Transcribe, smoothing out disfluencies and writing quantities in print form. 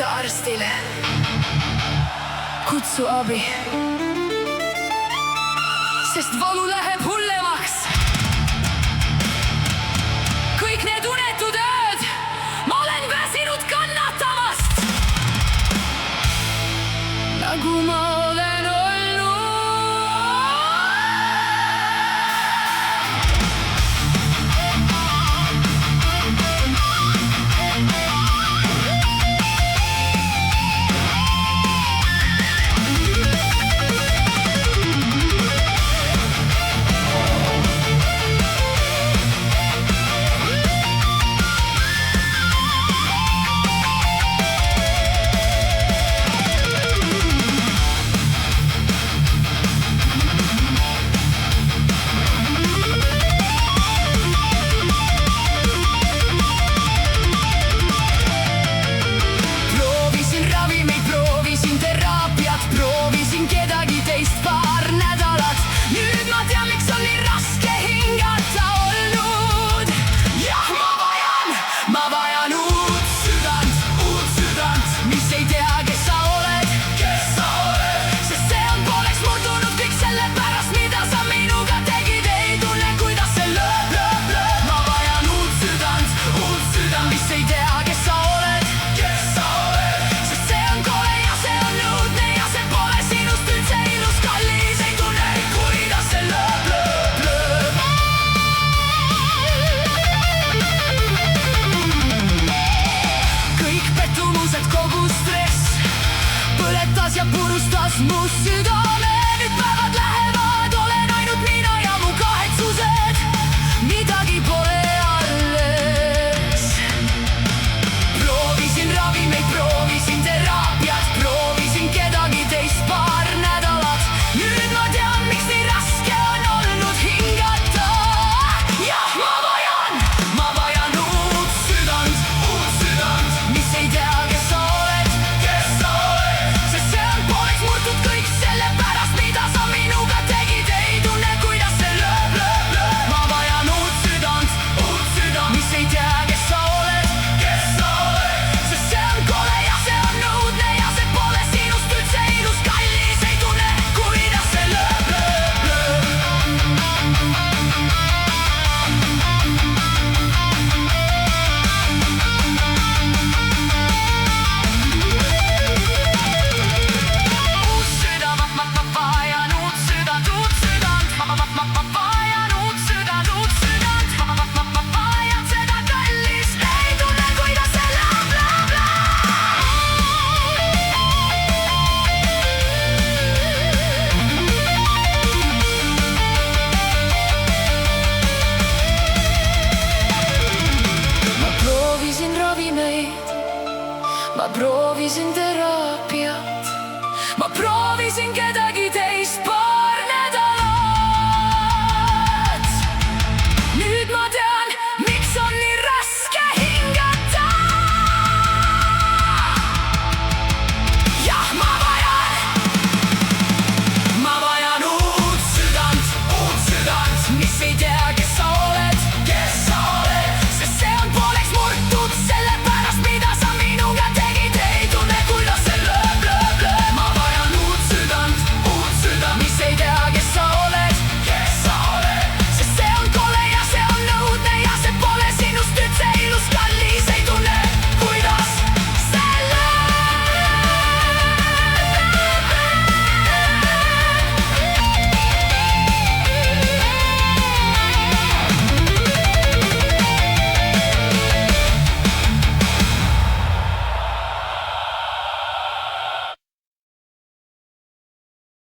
helista arstile, kutsu abi, sest valu läheb hullemaks. Kõik need unetud ööd ma olen väsinud kannatamast, nagu ma olen olnud. Proovisin kedagi teist paar nädalat, nüüd ma tean, miks on nii raske hingata olnud. Jah, ma vajan uut südant, mis ei tea, kes sa oled, sest see on pooleks murdunud kõik selle pärast, mida sa minuga tegid. Ei tunne, kuidas see lööb. Ma vajan uut südant, mis ei tea, kes sa oled, sest see on kole ja see on õudne ja see pole sinust üldse ilus, kallis. Ei tunne, kuidas see lööb. Kõik pettumused, kogu stress põletas ja purustas mu südame. Nüüd päevad lähevad, olen ainult mina ja mu kahetsused, midagi pole alles. Proovisin ravimeid, proovisin teraapiat, proovisin kedagi teist paar nädalat, nüüd ma tean, miks nii raske on olnud hingata. Jah, ma vajan uut südant, mis ei tea, kes sa oled, sest see on pooleks murtud kõik selle pärast, mida sa minuga tegid. Ei tunne, kuidas see lööb. Ma vajan uut südant, mis ei tea, kes sa oled, sest see on kole ja see on õudne ja see pole sinust üldse ilus, kallis. Ei tunne, kuidas see lööb. Uut südant, ma vajan uut südant, ma vajan uut südant, ma vajan seda, kallis. Ei tunne, kuidas see lööb. Ma proovisin ravimeid, ma proovisin teraapiat, ma proovisin kedagi